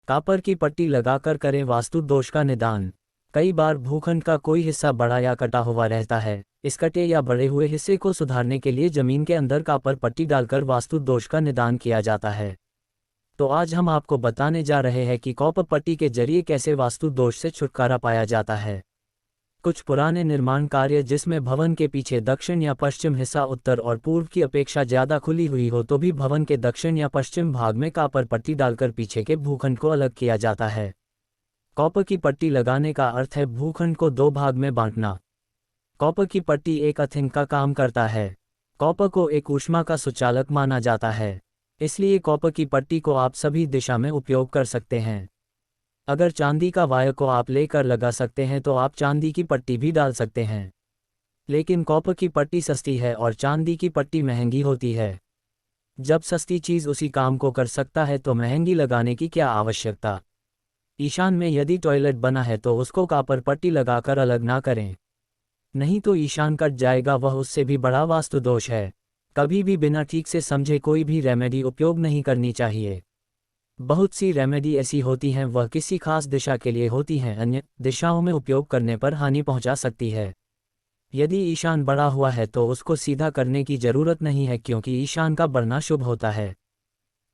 Copper की पट्टी लगाकर करें वास्तु दोष का निदान। कई बार भूखंड का कोई हिस्सा बड़ा या कटा हुआ रहता है। इस कटे या बड़े हुए हिस्से को सुधारने के लिए जमीन के अंदर कापर पट्टी डालकर वास्तु दोष का निदान किया जाता है। तो आज हम आपको बताने जा रहे हैं कि कॉपर पट्टी के जरिए कैसे वास्तु दोष से छुटकारा पाया जाता है। कुछ पुराने निर्माण कार्य जिसमें भवन के पीछे दक्षिण या पश्चिम हिस्सा उत्तर और पूर्व की अपेक्षा ज़्यादा खुली हुई हो तो भी भवन के दक्षिण या पश्चिम भाग में कापर पट्टी डालकर पीछे के भूखंड को अलग किया जाता है। कॉपर की पट्टी लगाने का अर्थ है भूखंड को दो भाग में बांटना। कॉपर की पट्टी एक अर्थिंग का काम करता है। कॉपर को एक ऊष्मा का सुचालक माना जाता है, इसलिए कॉपर की पट्टी को आप सभी दिशा में उपयोग कर सकते हैं। अगर चांदी का वायर को आप लेकर लगा सकते हैं तो आप चांदी की पट्टी भी डाल सकते हैं, लेकिन कॉपर की पट्टी सस्ती है और चांदी की पट्टी महंगी होती है। जब सस्ती चीज़ उसी काम को कर सकता है तो महंगी लगाने की क्या आवश्यकता। ईशान में यदि टॉयलेट बना है तो उसको कापर पट्टी लगाकर अलग ना करें, नहीं तो ईशान कट जाएगा, वह उससे भी बड़ा वास्तु दोष है। कभी भी बिना ठीक से समझे कोई भी रेमेडी उपयोग नहीं करनी चाहिए। बहुत सी रेमेडी ऐसी होती हैं वह किसी खास दिशा के लिए होती हैं, अन्य दिशाओं में उपयोग करने पर हानि पहुंचा सकती है। यदि ईशान बढ़ा हुआ है तो उसको सीधा करने की जरूरत नहीं है, क्योंकि ईशान का बढ़ना शुभ होता है।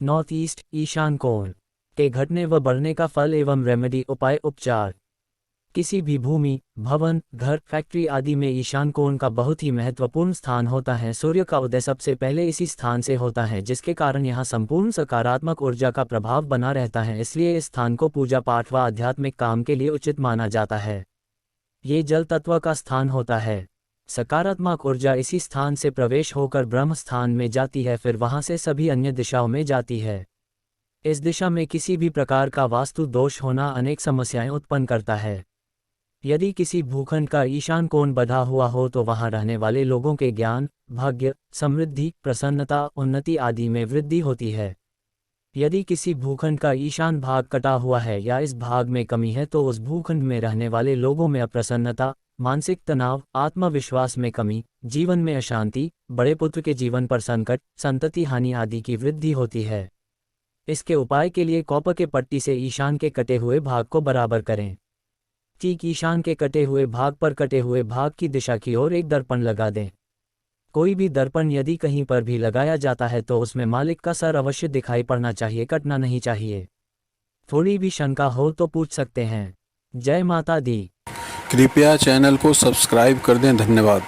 नॉर्थ ईस्ट ईशान कोण के घटने व बढ़ने का फल एवं रेमेडी उपाय उपचार। किसी भी भूमि, भवन, घर, फैक्ट्री आदि में ईशान कोण का बहुत ही महत्वपूर्ण स्थान होता है। सूर्य का उदय सबसे पहले इसी स्थान से होता है, जिसके कारण यहाँ संपूर्ण सकारात्मक ऊर्जा का प्रभाव बना रहता है। इसलिए इस स्थान को पूजा पाठ व आध्यात्मिक काम के लिए उचित माना जाता है। ये जल तत्व का स्थान होता है। सकारात्मक ऊर्जा इसी स्थान से प्रवेश होकर ब्रह्म स्थान में जाती है, फिर वहाँ से सभी अन्य दिशाओं में जाती है। इस दिशा में किसी भी प्रकार का वास्तु दोष होना अनेक समस्याएं उत्पन्न करता है। यदि किसी भूखंड का ईशान कोण बंधा हुआ हो तो वहां रहने वाले लोगों के ज्ञान, भाग्य, समृद्धि, प्रसन्नता, उन्नति आदि में वृद्धि होती है। यदि किसी भूखंड का ईशान भाग कटा हुआ है या इस भाग में कमी है तो उस भूखंड में रहने वाले लोगों में अप्रसन्नता, मानसिक तनाव, आत्मविश्वास में कमी, जीवन में अशांति, बड़े पुत्र के जीवन पर संकट, संतति हानि आदि की वृद्धि होती है। इसके उपाय के लिए कॉपर के पट्टी से ईशान के कटे हुए भाग को बराबर करें। ठीक ईशान के कटे हुए भाग पर कटे हुए भाग की दिशा की ओर एक दर्पण लगा दें। कोई भी दर्पण यदि कहीं पर भी लगाया जाता है तो उसमें मालिक का सर अवश्य दिखाई पड़ना चाहिए, कटना नहीं चाहिए। थोड़ी भी शंका हो तो पूछ सकते हैं। जय माता दी। कृपया चैनल को सब्सक्राइब कर दें। धन्यवाद।